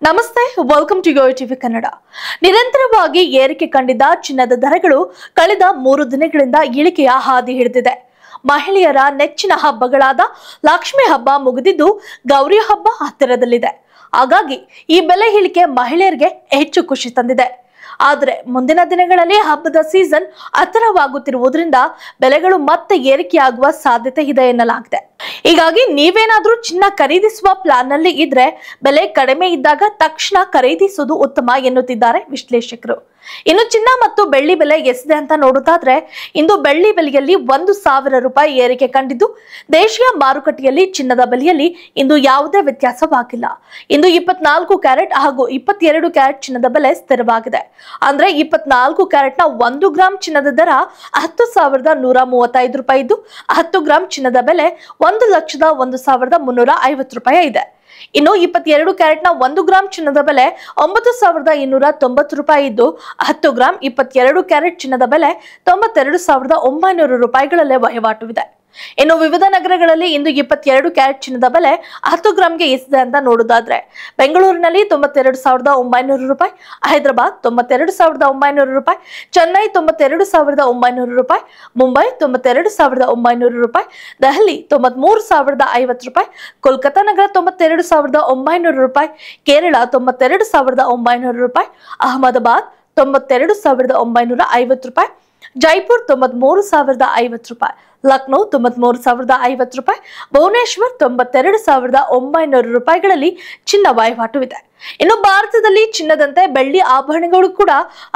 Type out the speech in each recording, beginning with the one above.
ನಮಸ್ತೆ, welcome to YoYo TV Kannada. ನಿರಂತರವಾಗಿ ಏರಿಕೆ ಕಂಡಿದ್ದ ಚಿನ್ನದ ದರಗಳು ಕಳೆದ 3 ದಿನಗಳಿಂದ ಇಳಿಕೆಯ ಹಾದಿ ಹಿಡಿದಿದೆ. ಮಹಿಳೆಯರ ನೆಚ್ಚಿನ ಹಬ್ಬಗಳಾದ ಲಕ್ಷ್ಮಿ ಹಬ್ಬ ಮುಗಿದಿದ್ದು ಗೌರಿ ಹಬ್ಬ ಹತ್ತಿರದಲ್ಲಿದೆ. ಹಾಗಾಗಿ ಈ ಬೆಲೆ ಇಳಿಕೆ ಮಹಿಳೆಯರಿಗೆ ಹೆಚ್ಚು ಖುಷಿ ತಂದಿದೆ. ಆದರೆ ಮುಂದಿನ ದಿನಗಳಲ್ಲಿ ಹಬ್ಬದ ಸೀಸನ್ ಹತ್ತಿರವಾಗುತ್ತಿರುವುದರಿಂದ ಬೆಲೆಗಳು ಮತ್ತೆ ಏರಿಕೆಯಾಗುವ ಸಾಧ್ಯತೆ ಇದೆ ಎನ್ನಲಾಗಿದೆ. ಹೀಗಾಗಿ ನೀವೇನಾದ್ರೂ ಚಿನ್ನ ಖರೀದಿಸುವ ಪ್ಲಾನ್ ನಲ್ಲಿ ಇದ್ರೆ ಬೆಲೆ ಕಡಿಮೆ ಇದ್ದಾಗ ತಕ್ಷಣ ಖರೀದಿಸುವುದು ಉತ್ತಮ ಎನ್ನುತ್ತಿದ್ದಾರೆ ವಿಶ್ಲೇಷಕರು. ಇನ್ನು ಚಿನ್ನ ಮತ್ತು ಬೆಳ್ಳಿ ಬೆಲೆ ಎಷ್ಟಿದೆ ಅಂತ ನೋಡೋದಾದ್ರೆ, ಇಂದು ಬೆಳ್ಳಿ ಬೆಲೆಯಲ್ಲಿ 1,000 ರೂಪಾಯಿ ಏರಿಕೆ ಕಂಡಿದ್ದು, ದೇಶೀಯ ಮಾರುಕಟ್ಟೆಯಲ್ಲಿ ಚಿನ್ನದ ಬೆಲೆಯಲ್ಲಿ ಇಂದು ಯಾವುದೇ ವ್ಯತ್ಯಾಸವಾಗಿಲ್ಲ. ಇಂದು 24 ಕ್ಯಾರೆಟ್ ಹಾಗೂ 22 ಕ್ಯಾರೆಟ್ ಚಿನ್ನದ ಬೆಲೆ ಸ್ಥಿರವಾಗಿದೆ. ಅಂದ್ರೆ 24 ಕ್ಯಾರೆಟ್ ನ 1 ಗ್ರಾಂ ಚಿನ್ನದ ದರ 10,135 ರೂಪಾಯಿ ಇದ್ದು, 10 ಗ್ರಾಂ ಚಿನ್ನದ ಬೆಲೆ 1,01,350 ರೂಪಾಯಿ ಇದೆ. ಇನ್ನು 22 ಕ್ಯಾರೆಟ್ ನ 1 ಗ್ರಾಂ ಚಿನ್ನದ ಬೆಲೆ 9,290 ರೂಪಾಯಿ ಇದ್ದು, 10 ಗ್ರಾಂ 22 ಕ್ಯಾರೆಟ್ ಚಿನ್ನದ ಬೆಲೆ 92,900 ರೂಪಾಯಿಗಳಲ್ಲೇ ವಹಿವಾಟುವಿದೆ. ಇನ್ನು ವಿವಿಧ ನಗರಗಳಲ್ಲಿ ಇಂದು 22 ಕ್ಯಾರೆಟ್ ಚಿನ್ನದ ಬೆಲೆ 10 ಗ್ರಾಂಗೆ ಎಷ್ಟಿದೆ ಅಂತ ನೋಡೋದಾದ್ರೆ, ಬೆಂಗಳೂರಿನಲ್ಲಿ 92,900 ರೂಪಾಯಿ, ಹೈದರಾಬಾದ್ 92,900 ರೂಪಾಯಿ, ಚೆನ್ನೈ 92,900 ರೂಪಾಯಿ, ಮುಂಬೈ 92,900 ರೂಪಾಯಿ, ದೆಹಲಿ 93,050 ರೂಪಾಯಿ, ಕೋಲ್ಕತಾ ನಗರ 92,900 ರೂಪಾಯಿ, ಕೇರಳ 92,900 ರೂಪಾಯಿ, ಅಹಮದಾಬಾದ್ 92,950 ರೂಪಾಯಿ, ಜೈಪುರ್ 93,050 ರೂಪಾಯಿ, ಲಕ್ನೋ 93,050 ರೂಪಾಯಿ, ಭುವನೇಶ್ವರ್ 92,900 ರೂಪಾಯಿಗಳಲ್ಲಿ ಚಿನ್ನ ವಹಿವಾಟುವಿದೆ. ಇನ್ನು ಭಾರತದಲ್ಲಿ ಚಿನ್ನದಂತೆ ಬೆಳ್ಳಿ ಆಭರಣಗಳು ಕೂಡ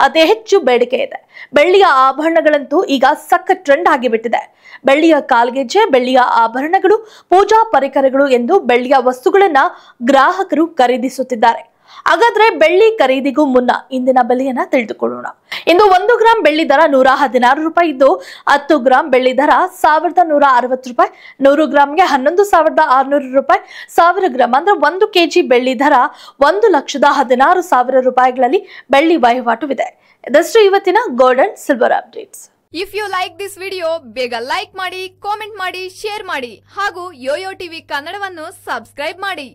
ಅತಿ ಹೆಚ್ಚು ಬೇಡಿಕೆ ಇದೆ. ಬೆಳ್ಳಿಯ ಆಭರಣಗಳಂತೂ ಈಗ ಸಖತ್ ಟ್ರೆಂಡ್ ಆಗಿಬಿಟ್ಟಿದೆ. ಬೆಳ್ಳಿಯ ಕಾಲ್ಗೆಜ್ಜೆ, ಬೆಳ್ಳಿಯ ಆಭರಣಗಳು, ಪೂಜಾ ಪರಿಕರಗಳು ಎಂದು ಬೆಳ್ಳಿಯ ವಸ್ತುಗಳನ್ನ ಗ್ರಾಹಕರು ಖರೀದಿಸುತ್ತಿದ್ದಾರೆ. ಹಾಗಾದ್ರೆ ಬೆಳ್ಳಿ ಖರೀದಿಗೂ ಮುನ್ನ ಇಂದಿನ ಬೆಲೆಯನ್ನ ತಿಳಿದುಕೊಳ್ಳೋಣ. ಇಂದು 1 ಗ್ರಾಂ ಬೆಳ್ಳಿ ದರ 116 ರೂಪಾಯಿ ಇದ್ದು, 10 ಗ್ರಾಂ ಬೆಳ್ಳಿ ದರ 1,160 ರೂಪಾಯಿ, 100 ಗ್ರಾಂಗೆ 11,600 ರೂಪಾಯಿ, 1000 ಗ್ರಾಂ ಅಂದ್ರೆ 1 ಕೆಜಿ ಬೆಳ್ಳಿ ದರ 1,16,000 ರೂಪಾಯಿಗಳಲ್ಲಿ ಬೆಳ್ಳಿ ವಹಿವಾಟುವಿದೆ. ಇದಷ್ಟು ಇವತ್ತಿನ gold and silver updates. If you like this video, ಬೇಗ ಲೈಕ್ ಮಾಡಿ, ಕಾಮೆಂಟ್ ಮಾಡಿ, ಶೇರ್ ಮಾಡಿ ಹಾಗೂ ಯೋಯೋ ಟಿವಿ ಕನ್ನಡವನ್ನು ಸಬ್ಸ್ಕ್ರೈಬ್ ಮಾಡಿ.